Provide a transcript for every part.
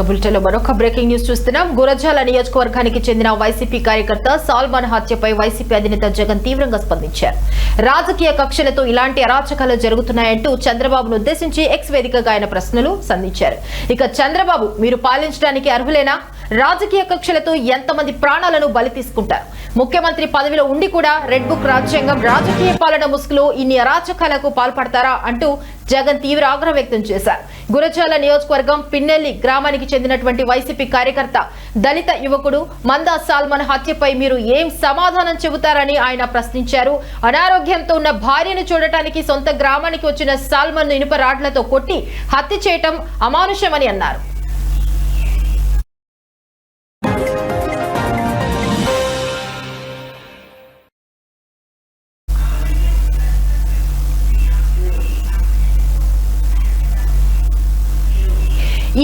బులెటిన్లో మరొక breaking news చూస్తున్నాం. గురజాల నియోజకవర్గానికి చెందిన వైసీపీ కార్యకర్త సాల్మాన్ హత్యపై వైసీపీ అధినేత జగన్ తీవ్రంగా స్పందించారు. రాజకీయ కక్షలతో ఇలాంటి అరాచకాలు జరుగుతున్నాయంటూ చంద్రబాబును ఉద్దేశించి ఎక్స్ వేదికగా ఆయన ప్రశ్నలు సంధించారు. ఇక చంద్రబాబు, మీరు పాలించడానికి అర్హులేనా? రాజకీయ కక్షలతో ఎంతమంది ప్రాణాలను బలి తీసుకుంటారు? ముఖ్యమంత్రి పదవిలో ఉండి కూడా రెడ్ బుక్ రాజ్యాంగం, రాజకీయ పాలన ముసుగులో ఇన్ని అరాచకాలకు పాల్పడతారా అంటూ జగన్ తీవ్ర ఆగ్రహం వ్యక్తం చేశారు. గురజాల నియోజకవర్గం పిన్నెల్లి గ్రామానికి చెందినటువంటి వైసీపీ కార్యకర్త దళిత యువకుడు మందా సాల్మన్ హత్యపై మీరు ఏం సమాధానం చెబుతారని ఆయన ప్రశ్నించారు. అనారోగ్యంతో ఉన్న భార్యను చూడటానికి సొంత గ్రామానికి వచ్చిన సాల్మన్ ఇనుప రాడ్లతో కొట్టి హత్య చేయటం అమానుషమని అన్నారు.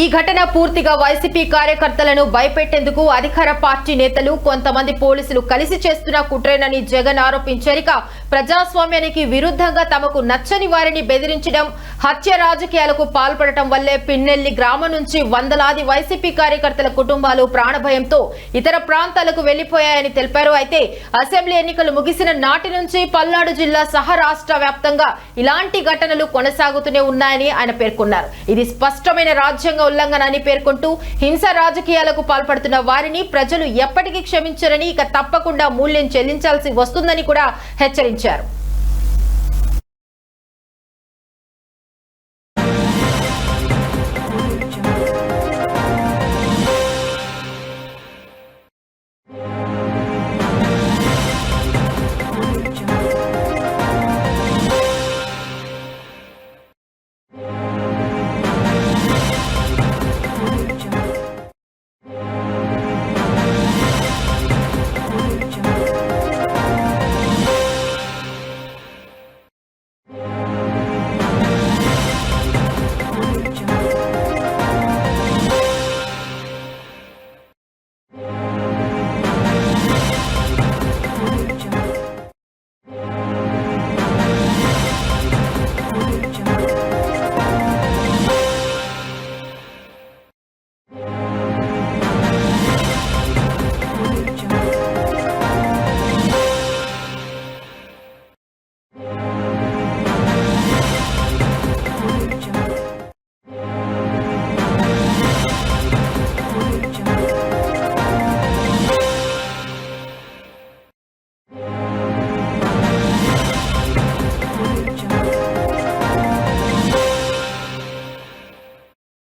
ఈ ఘటన పూర్తిగా వైసీపీ కార్యకర్తలను భయపెట్టేందుకు అధికార పార్టీ నేతలు, కొంతమంది పోలీసులు కలిసి చేస్తున్న కుట్రేనని జగన్ ఆరోపించారు. ప్రజాస్వామ్యానికి విరుద్ధంగా తమకు నచ్చని వారిని బెదిరించడం, హత్య రాజకీయాలకు పాల్పడటం వల్లే పిన్నెల్లి గ్రామం నుంచి వందలాది వైసీపీ కార్యకర్తల కుటుంబాలు ప్రాణభయంతో ఇతర ప్రాంతాలకు వెళ్లిపోయాయని తెలిపారు. అయితే అసెంబ్లీ ఎన్నికలు ముగిసిన నాటి నుంచి పల్నాడు జిల్లా సహా రాష్ట్ర వ్యాప్తంగా ఇలాంటి ఘటనలు కొనసాగుతూనే ఉన్నాయని ఆయన పేర్కొన్నారు. ఇది స్పష్టమైన రాజ్యాంగ ఉల్లంఘన అని పేర్కొంటూ హింస రాజకీయాలకు పాల్పడుతున్న వారిని ప్రజలు ఎప్పటికీ క్షమించరని, ఇక తప్పకుండా మూల్యం చెల్లించాల్సి వస్తుందని కూడా హెచ్చరించారు.